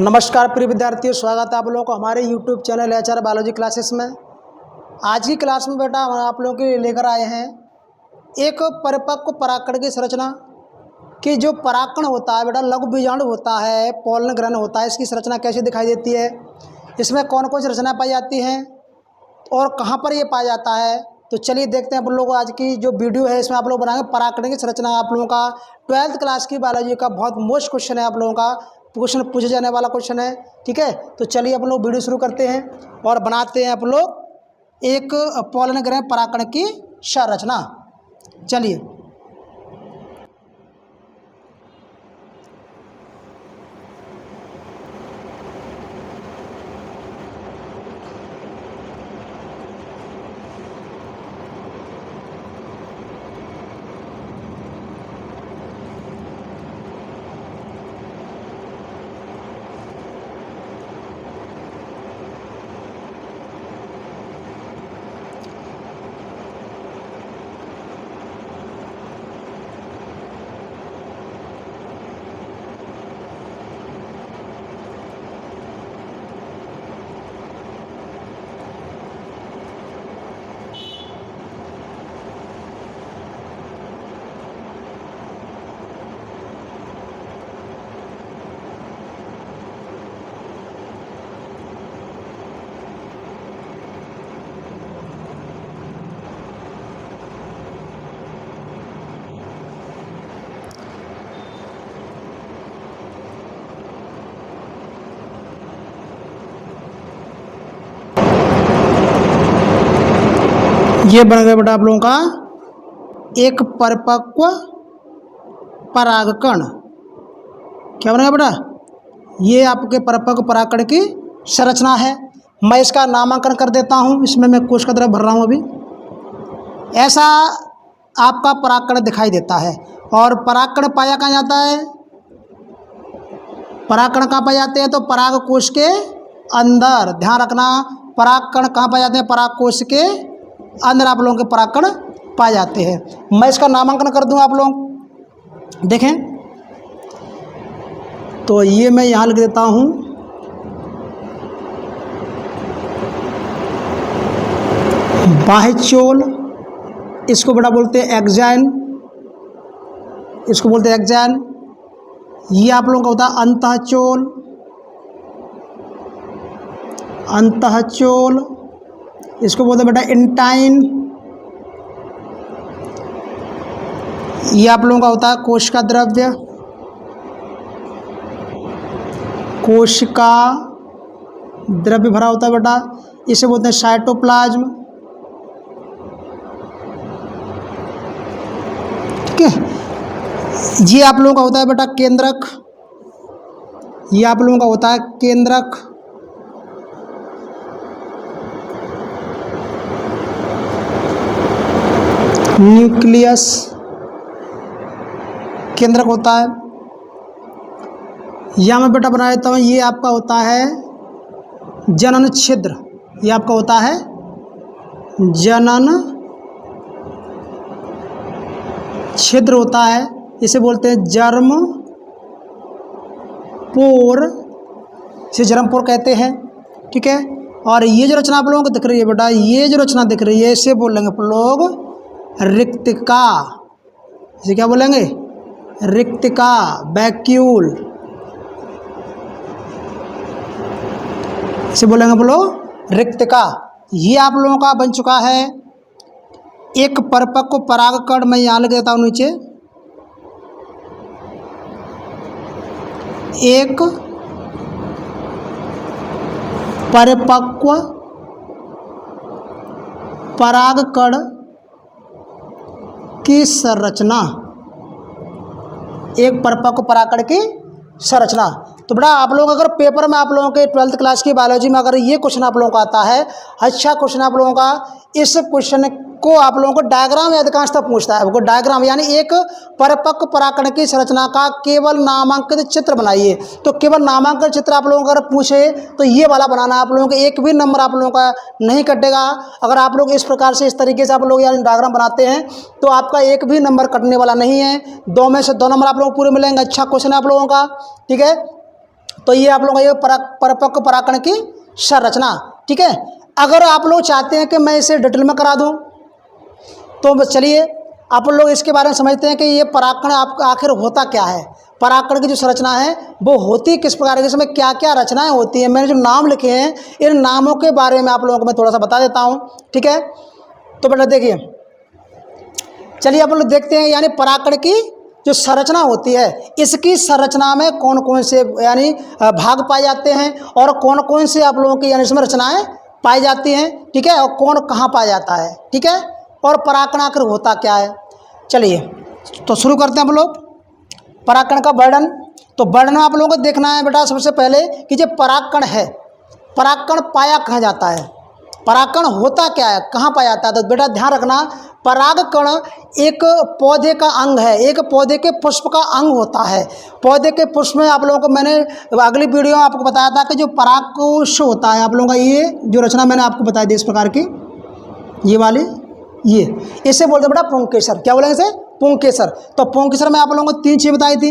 नमस्कार प्रिय विद्यार्थियों, स्वागत है आप लोगों को हमारे YouTube channel HR biology classes में। आज की क्लास में बेटा हम आप लोगों के लिए लेकर आए हैं एक परिपक्व परागकण की संरचना। कि जो परागकण होता है बेटा, लघु बीजाणु होता है, पोलन ग्रहण होता है, इसकी संरचना कैसे दिखाई देती है, इसमें कौन कौन सी रचना पाई जाती हैं और कहाँ पर ये पाया जाता है। तो चलिए देखते हैं आप लोग आज की जो वीडियो है, इसमें आप लोग बनाएंगे परागकण की संरचना। आप लोगों का 12th क्लास की बायोलॉजी का बहुत मोस्ट क्वेश्चन है, आप लोगों का क्वेश्चन पूछे जाने वाला क्वेश्चन है। ठीक है, तो चलिए आप लोग वीडियो शुरू करते हैं और बनाते हैं आप लोग एक पोलन ग्रहण परागकण की संरचना। चलिए ये बन गया बेटा आप लोगों का एक परिपक्व परागकण। क्या बन गया बेटा? ये आपके परिपक्व परागकण की संरचना है। मैं इसका नामांकन कर देता हूँ, इसमें मैं कोशिका द्रव्य भर रहा हूँ अभी। ऐसा आपका परागकण दिखाई देता है। और परागकण पाया कहाँ जाता है? परागकण कहाँ पाए जाते हैं? तो पराग कोश के अंदर। ध्यान रखना, परागकण कहाँ पाए जाते हैं? पराग कोश के अंदर आप लोगों के परागकण पाए जाते हैं। मैं इसका नामांकन कर दूं, आप लोग देखें। तो ये मैं यहाँ लिख देता हूँ बाह्यचोल, इसको बेटा बोलते हैं एक्जाइन, इसको बोलते हैं एक्जाइन। ये आप लोगों का होता है अंतःचोल, अंतःचोल, इसको बोलते हैं बेटा इंटाइन। ये आप लोगों का होता है कोशिका द्रव्य, कोशिका द्रव्य भरा होता है बेटा, इसे बोलते हैं साइटोप्लाज्म। ठीक है, ये आप लोगों का होता है बेटा केंद्रक, ये आप लोगों का होता है केंद्रक। न्यूक्लियस केंद्रक होता है। यहाँ मैं बेटा बना देता हूँ, ये आपका होता है जनन छिद्र, ये आपका होता है जनन छिद्र होता है, इसे बोलते हैं जर्म पोर, इसे जर्म पोर कहते हैं। ठीक है, और ये जो रचना आप लोगों को दिख रही है बेटा, ये जो रचना दिख रही है, इसे बोलेंगे आप लोग रिक्तिका। इसे क्या बोलेंगे? रिक्तिका, वैक्यूल, इसे बोलेंगे आप लोग रिक्तिका। ये आप लोगों का बन चुका है एक परिपक्व परागकण। मैं यहाँ लिख देता हूँ नीचे, एक परिपक्व परागकण की संरचना, एक परिपक्व परागकण की संरचना। तो बेटा आप लोग अगर पेपर में आप लोगों के 12th क्लास की बायोलॉजी में अगर ये क्वेश्चन आप लोगों का आता है, अच्छा क्वेश्चन आप लोगों का, इस क्वेश्चन को आप लोगों को डायग्राम अधिकांशतः पूछता है। आपको डायग्राम यानी एक परिपक्व परागकण की संरचना का केवल नामांकित चित्र बनाइए। तो केवल नामांकित चित्र आप लोगों को अगर पूछे तो ये वाला बनाना, आप लोगों को एक भी नंबर आप लोगों का नहीं कटेगा। अगर आप लोग इस प्रकार से, इस तरीके से आप लोग यानी डायग्राम बनाते हैं तो आपका एक भी नंबर कटने वाला नहीं है। 2 में से 2 नंबर आप लोगों को पूरे मिलेंगे। अच्छा क्वेश्चन है आप लोगों का, ठीक है। तो ये आप लोगों का ये परिपक्व परागकण की संरचना। ठीक है, अगर आप लोग चाहते हैं कि मैं इसे डिटेल में करा दूं तो बस चलिए आप लोग इसके बारे में समझते हैं कि ये परागकण आपका आखिर होता क्या है। परागकण की जो संरचना है वो होती किस प्रकार की, इसमें क्या क्या रचनाएं होती हैं। मैंने जो नाम लिखे हैं इन नामों के बारे में आप लोगों को मैं थोड़ा सा बता देता हूँ। ठीक है, तो बेटा देखिए, चलिए आप लोग देखते हैं यानी परागकण की जो संरचना होती है, इसकी संरचना में कौन कौन से यानी भाग पाए जाते हैं और कौन कौन से आप लोगों की यानी इसमें रचनाएं पाई जाती हैं। ठीक है, और कौन कहाँ पाया जाता है। ठीक है, और परागकण आखिर होता क्या है। चलिए तो शुरू करते हैं हम लोग परागकण का वर्णन। तो वर्णन आप लोगों को देखना है बेटा सबसे पहले कि जो परागकण है, परागकण पाया कहाँ जाता है, परागकण होता क्या है, कहाँ पाया जाता है। तो बेटा ध्यान रखना, परागकण एक पौधे का अंग है, एक पौधे के पुष्प का अंग होता है। पौधे के पुष्प में आप लोगों को मैंने अगली वीडियो में आपको बताया था कि जो परागकोश होता है, आप लोगों का ये जो रचना मैंने आपको बताई थी इस प्रकार की, ये वाली, ये इसे बोलते हैं बेटा पुंकेसर। क्या बोलेंगे इसे, पुंकेसर। तो पुंकेसर में आप लोगों को 3 चीज़ बताई थी।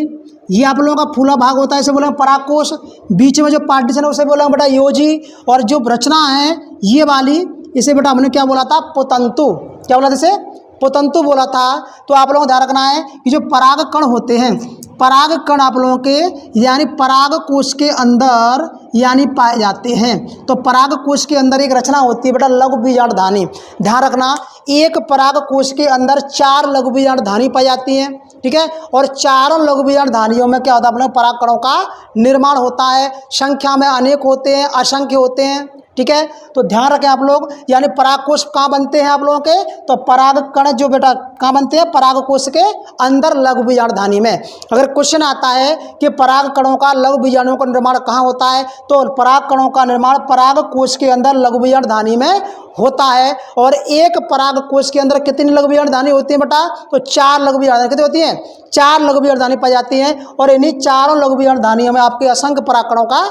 ये आप लोगों का फूला भाग होता है, इसे बोलेंगे परागकोश। बीच में जो पार्टीशन है उसे बोलेंगे बेटा योजी। और जो रचना है ये वाली, इसे बेटा हमने क्या बोला था, पुतंतु। क्या बोला था इसे, पुतंतु बोला था। तो आप लोगों को ध्यान रखना है कि जो परागकण होते हैं, परागकण आप लोगों के यानी परागकोश के अंदर यानी पाए जाते हैं। तो परागकोश के अंदर एक रचना होती है बेटा लघु बीजांडधानी। ध्यान रखना, एक परागकोश के अंदर 4 लघु बीजांडधानी पाई जाती हैं। ठीक है, और चारों लघु बीजांडधानियों में क्या होता है, अपने परागकणों का निर्माण होता है। संख्या में अनेक होते हैं, असंख्य होते हैं। ठीक है, तो ध्यान रखें आप लोग, यानी परागकोश कहाँ बनते हैं आप लोगों के, तो परागकण जो बेटा कहाँ बनते हैं, परागकोश के अंदर लघु बीजांडधानी में। अगर क्वेश्चन आता है कि परागकणों का लघु बीजाणुओं का निर्माण कहाँ होता है, तो परागकणों का निर्माण परागकोश के अंदर लघु बीजांडधानी में होता है। और एक परागकोश के अंदर कितनी लघु बीजांडधानी होती है बेटा, तो 4 लघु बीजांडधानी कितनी होती हैं, 4 लघु बीजांडधानी पाई जाती हैं। और इन्हीं चारों लघु बीजांडधानियों में आपके असंख्य परागकणों का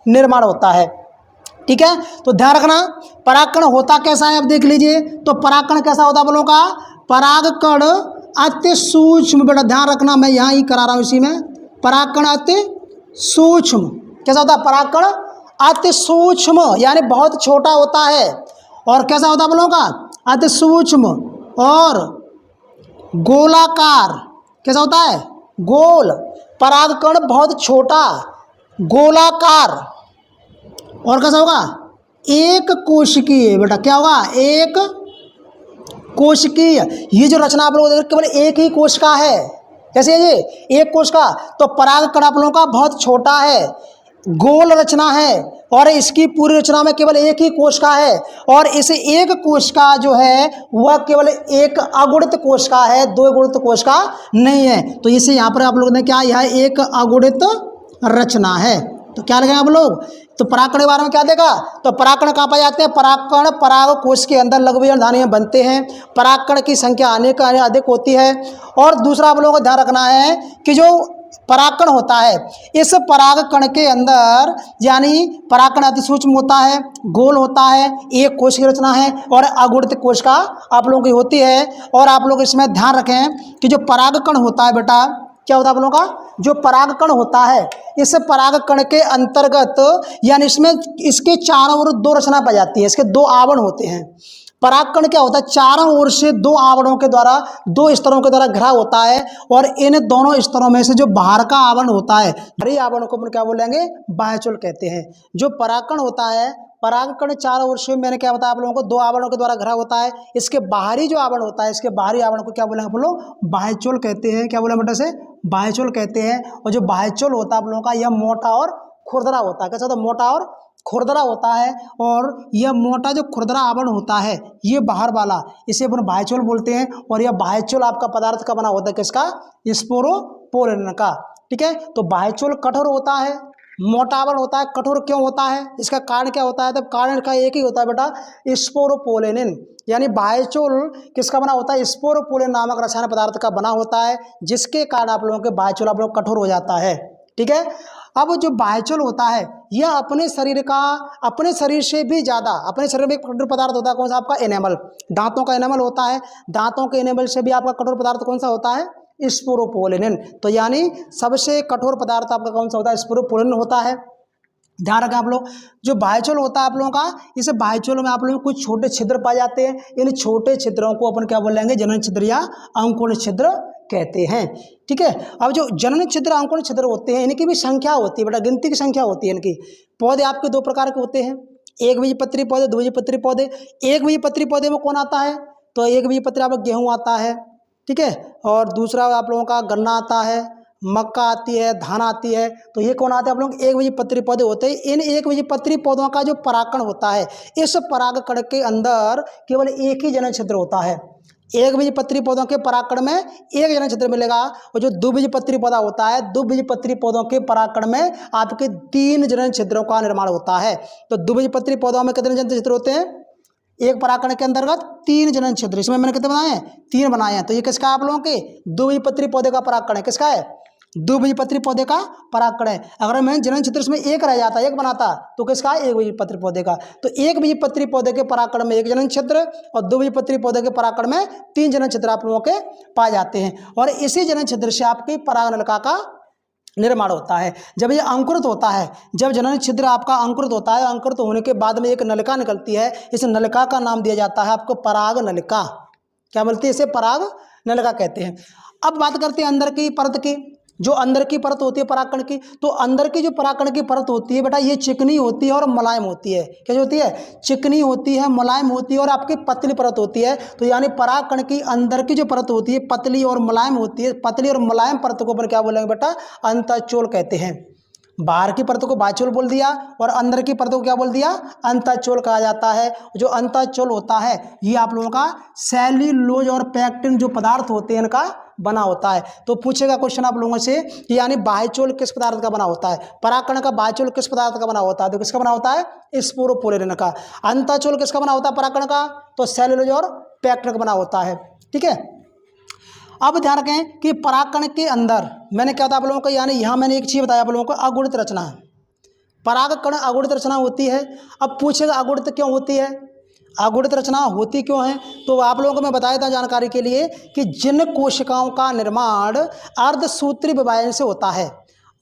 निर्माण होता है। ठीक है, तो ध्यान रखना परागकण होता कैसा है, अब देख लीजिए। तो परागकण कैसा होता है बोलो का, परागकण अति सूक्ष्म, बेटा ध्यान रखना मैं यहाँ ही करा रहा हूँ इसी में, परागकण अति सूक्ष्म। कैसा होता है, परागकण अति सूक्ष्म यानी बहुत छोटा होता है। और कैसा होता है बोलो का, अति सूक्ष्म और गोलाकार। कैसा होता है, गोल। परागकण बहुत छोटा, गोलाकार। और कैसा होगा, एक कोशिकीय। बेटा क्या होगा, एक कोशिकीय। ये जो रचना आप लोगों को केवल एक ही कोश का है, जैसे ये एक कोश का। तो परागकण आप लोगों का बहुत छोटा है, गोल रचना है, और इसकी पूरी रचना में केवल एक ही कोश का है। और इस एक कोश का जो है वह केवल एक अगुणित कोश का है, 2 गुणित कोश का नहीं है। तो इसे यहाँ पर आप लोगों ने क्या, यह एक अगुणित रचना है। तो क्या लगेगा आप लोग, तो परागकण के बारे में क्या देगा, तो परागकण कहाँ पाए जाते हैं, परागकण परागकोश के अंदर लघु बीजांडधानी बनते हैं। परागकण की संख्या अनेक अधिक होती है। और दूसरा आप लोगों को ध्यान रखना है कि जो परागकण होता है, इस परागकण के अंदर यानी परागकण अति सूक्ष्म होता है, गोल होता है, एक कोश की रचना है और अगुणित कोश का आप लोगों की होती है। और आप लोग इसमें ध्यान रखें कि जो परागकण होता है बेटा, क्या होता है आप लोगों का, जो परागकण होता है, इस परागकण के अंतर्गत यानी इसमें इसके चारों ओर 2 रचना पाई जाती है, इसके 2 आवरण होते हैं। परागकण क्या होता है, चारों ओर से 2 आवरणों के द्वारा, 2 स्तरों के द्वारा घिरा होता है। और इन दोनों स्तरों में से जो बाहर का आवरण होता है, बाहरी आवरण को अपन क्या बोलेंगे, बाह्यचोल कहते हैं। जो परागकण होता है, परागकण चारों ओर से मैंने क्या बताया आप लोगों को, 2 आवरणों के द्वारा घिरा होता है। इसके बाहरी जो आवरण होता है, इसके बाहरी आवरण को क्या बोलेंगे आप लोग, बाह्यचोल कहते हैं। क्या बोले बेटा से, बाह्यचोल कहते हैं। और जो बाह्यचोल होता है आप लोगों का, यह मोटा और खुरदरा होता है। कैसा होता है, मोटा और खुरदरा होता है। और यह मोटा जो खुरदरा आवरण होता है, ये बाहर वाला, इसे अपन बाह्यचोल बोलते हैं। और यह बाह्यचोल आपका पदार्थ का बना होता है, किसका, स्पोरोपोलिन का। ठीक है, तो बाह्यचोल कठोर होता है, मोटा आवरण होता है। कठोर क्यों होता है, इसका कारण क्या होता है, तब कारण का एक ही होता है बेटा, स्पोरोपोलिन। यानी बाह्यचोल किसका बना होता है, स्पोरोपोलिन नामक रसायन पदार्थ का बना होता है, जिसके कारण आप लोगों के बाह्यचोल आप लोग कठोर हो जाता है। ठीक है, अब जो बाह्यचोल होता है यह अपने शरीर से भी ज़्यादा, अपने शरीर में एक कठोर पदार्थ होता है, कौन सा, आपका एनेमल, दांतों का एनेमल होता है। दांतों के एनेमल से भी आपका कठोर पदार्थ कौन सा होता है, स्पोरोपोलिन। तो यानी सबसे कठोर पदार्थ आपका कौन सा होता है, स्पोरोपोलिन होता है। ध्यान रखें आप लोग। जो बाह्यचोल होता है आप लोगों का, इस बाह्यचोल में आप लोगों को कुछ छोटे छिद्र पाए जाते हैं। इन छोटे छिद्रों को अपन क्या बोलेंगे, जनन छिद्र या अंकुरण छिद्र कहते हैं। ठीक है। अब जो जनन छिद्र अंकुरण छिद्र होते हैं, इनकी भी संख्या होती है बेटा, गिनती की संख्या होती है इनकी। पौधे आपके दो प्रकार के होते हैं, एक बीजपत्री पौधे, दो बीजपत्री पौधे। एक बीजपत्री पौधे में कौन आता है, तो एक बीजपत्री आपका गेहूँ आता है। ठीक है। और दूसरा आप लोगों का गन्ना आता है, मक्का आती है, धान आती है। तो ये कौन आते हैं आप लोग, एक बीजपत्री पौधे होते हैं। इन एक बीजपत्री पौधों का जो परागकण होता है, इस परागकण के अंदर केवल एक ही जनन छिद्र होता है। एक बीजपत्री पौधों के परागकण में एक जनन छिद्र मिलेगा, और जो द्विबीजपत्री पौधा होता है, द्विबीजपत्री पौधों के परागकण में आपके 3 जनन छिद्रों का निर्माण होता है। तो द्विबीजपत्री पौधों में कितने जनन छिद्र होते हैं, एक परागकण के अंतर्गत 3 जनन छिद्र। इसमें मैंने कितने बनाए हैं, 3 बनाए हैं। तो ये किसका आप लोगों के द्विबीजपत्री पौधे का परागकण है, किसका है, द्विबीजपत्री पौधे का परागकण है। अगर मैं जनन छिद्र इसमें एक रह जाता, एक बनाता, तो किसका, एक बीजपत्री पौधे का। तो एक बीजपत्री पौधे के परागकण में एक जनन छिद्र और द्विबीजपत्री पौधे के परागकण में 3 जनन छिद्र आप लोगों के पाए जाते हैं। और इसी जनन छिद्र से आपकी परागनलिका का निर्माण होता है। जब ये अंकुरित होता है, जब जनन छिद्र आपका अंकुरित होता है, अंकुरित होने के बाद में एक नलिका निकलती है, इस नलिका का नाम दिया जाता है आपको पराग नलिका। क्या बोलती है, इसे पराग नलिका कहते हैं। अब बात करते हैं अंदर की परत की। जो अंदर की परत होती है परागकण की, तो अंदर की जो परागकण की परत होती है बेटा, ये चिकनी होती है और मुलायम होती है। कैसी होती है, चिकनी होती है, मुलायम होती है और आपकी पतली परत होती है। तो यानी परागकण की अंदर की जो परत होती है पतली और मुलायम होती है। पतली और मुलायम परत को अपन क्या बोलेंगे बेटा, अंतःचोल कहते हैं। बाहर की परत को बाह्यचोल बोल दिया और अंदर की परत को क्या बोल दिया, अंतःचोल कहा जाता है। जो अंतःचोल होता है ये आप लोगों का सेल्यूलोज और पैक्टिन जो पदार्थ होते हैं इनका बना होता है। तो पूछेगा क्वेश्चन आप लोगों से कि यानी बाह्यचोल किस पदार्थ का बना होता है, परागकण का बाह्यचोल किस पदार्थ का बना होता है, तो किसका बना होता है, स्पोरोपोलेरिन का। अंतःचोल किसका बना होता है परागकण का, तो सेल्यूलोज और पैक्टिन का बना होता है। ठीक है। अब ध्यान रखें कि परागकण के अंदर मैंने क्या था आप लोगों को, यानी यहाँ मैंने एक चीज़ बताया आप लोगों को, अगुणित रचना। परागकण अगुणित रचना होती है। अब पूछेगा अगुणित क्यों होती है, अगुणित रचना होती क्यों है, तो आप लोगों को मैं बताया था जानकारी के लिए कि जिन कोशिकाओं का निर्माण अर्धसूत्री विभाजन से होता है,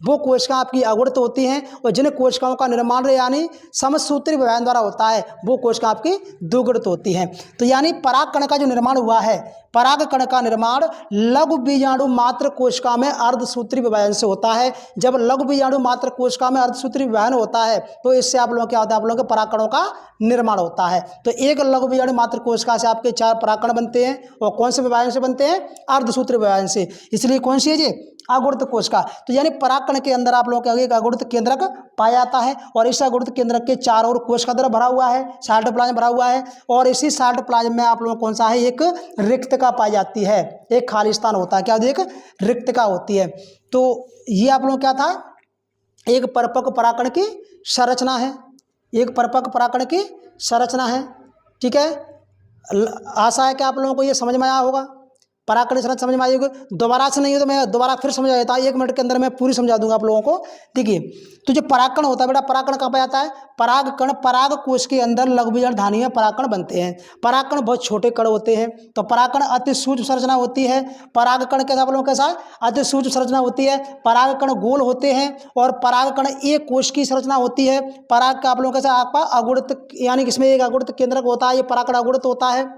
वो कोशिकाएं आपकी अगुणित होती हैं, और जिन कोशिकाओं का निर्माण यानी समसूत्री विभाजन द्वारा होता है, वो कोशिकाएं आपकी द्विगुणित होती हैं। तो यानी परागकण का जो निर्माण हुआ है, परागकण का निर्माण लघु बीजाणु मात्र कोशिका में अर्धसूत्री विभाजन से होता है। जब लघु बीजाणु मात्र कोशिका में अर्धसूत्री विभाजन होता है, तो इससे आप लोगों क्या होता है, आप लोगों के परागकणों का निर्माण होता है। तो एक लघु बीजाणु मात्र कोशिका से आपके 4 परागकण बनते हैं, और कौन से विभाजन से बनते हैं, अर्धसूत्री विभाजन से। इसलिए कौन सी है जी, अगुणित कोशिका। तो यानी परागकण के अंदर आप लोगों के आगे एक अगुणित केंद्रक पाया जाता है, और इस अगुणित केंद्रक के चारों ओर कोशिका द्वारा भरा हुआ है, साल्टोप्लाज्म भरा हुआ है, और इसी साल्टोप्लाज्म में आप लोगों को कौन सा है, एक रिक्तका पाई जाती है, एक खाली स्थान होता है। क्या होती है, एक रिक्तका होती है। तो ये आप लोगों क्या था, एक परिपक्व परागकण की संरचना है, एक परिपक्व परागकण की संरचना है। ठीक है। आशा है कि आप लोगों को ये समझ में आया होगा, परागकण संरचना समझ में आएगी। दोबारा से नहीं हो तो मैं दोबारा फिर समझा देता हूँ, 1 मिनट के अंदर मैं पूरी समझा दूंगा आप लोगों को। देखिए, तो जो परागकण होता है बेटा, परागकण कहाँ पाया जाता है, परागकण पराग कोश के अंदर लघु बीजाणुधानी में परागकण बनते हैं। परागकण बहुत छोटे कण होते हैं, तो परागकण अति सूक्ष्म संरचना होती है। परागकण कैसा आप लोगों कैसा है, अति सूक्ष्म संरचना होती है। परागकण गोल होते हैं, और परागकण एक कोश की संरचना होती है। पराग का आप लोगों कैसा आपका अगुणित, यानी इसमें एक अगुणित केंद्रक होता है, ये परागकण अगुणित होता है।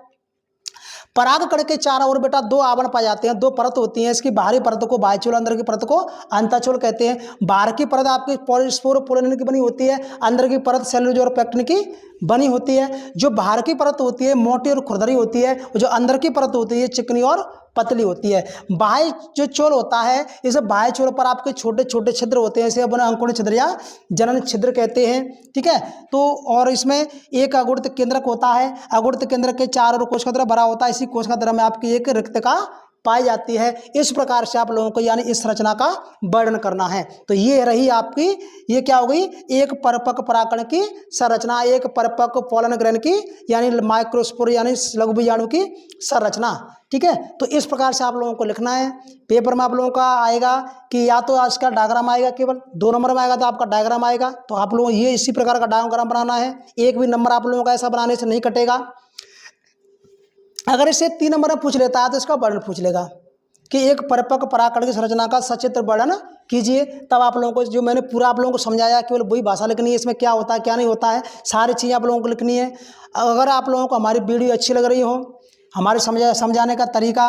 परागकण के चारों ओर बेटा 2 आवरण पाए जाते हैं, 2 परत होती हैं। इसकी बाहरी परत को बाह्यचोल, अंदर की परत को अंतःचोल कहते हैं। बाहर की परत आपकी स्पोरोपोलेरिन की बनी होती है, अंदर की परत सेल्यूलोज और पैक्टिन की बनी होती है। जो बाहर की परत होती है मोटी और खुरदरी होती है, जो अंदर की परत होती है चिकनी और पतली होती है। बाह्य जो चोल होता है, इस बाह्य चोल पर आपके छोटे छोटे छिद्र होते हैं, इसे अपन अंकुरण छिद्र या जनन छिद्र कहते हैं। ठीक है। तो और इसमें एक अगुणित केंद्रक होता है, अगुणित केंद्रक के चारों ओर कोशिका द्वारा भरा होता है। इसी कोशिका द्वारा में आपकी एक रिक्तका पाई जाती है। इस प्रकार से आप लोगों को यानी इस संरचना का वर्णन करना है। तो ये रही आपकी, ये क्या हो गई, एक परिपक्व परागकण की संरचना, एक परिपक्व पोलन ग्रहण की यानी माइक्रोस्पोर यानी लघु बीजाणु की संरचना। ठीक है। तो इस प्रकार से आप लोगों को लिखना है। पेपर में आप लोगों का आएगा कि या तो आज का डायग्राम आएगा, केवल 2 नंबर में आएगा तो आपका डायग्राम आएगा, तो आप लोगों ये इसी प्रकार का डायग्राम बनाना है। एक भी नंबर आप लोगों का ऐसा बनाने से नहीं कटेगा। अगर इसे 3 नंबर में पूछ लेता है तो इसका वर्णन पूछ लेगा। कि एक परिपक्व पराकड़ की संरचना का सचित्र वर्णन कीजिए। तब आप लोगों को जो मैंने पूरा आप लोगों को समझाया, केवल वही भाषा लिखनी है, इसमें क्या होता है क्या नहीं होता है, सारी चीज़ें आप लोगों को लिखनी है। अगर आप लोगों को हमारी वीडियो अच्छी लग रही हो, हमारे समझाने का तरीका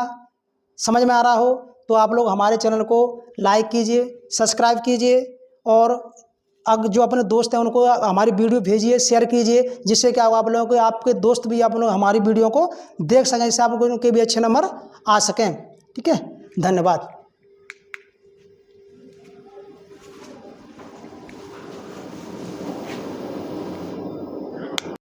समझ में आ रहा हो, तो आप लोग हमारे चैनल को लाइक कीजिए, सब्सक्राइब कीजिए, और अब जो अपने दोस्त हैं उनको हमारी वीडियो भेजिए, शेयर कीजिए, जिससे क्या होगा आप लोगों को, आपके दोस्त भी आप लोग हमारी वीडियो को देख सकें, जिससे आप लोगों के भी अच्छे नंबर आ सकें। ठीक है, धन्यवाद।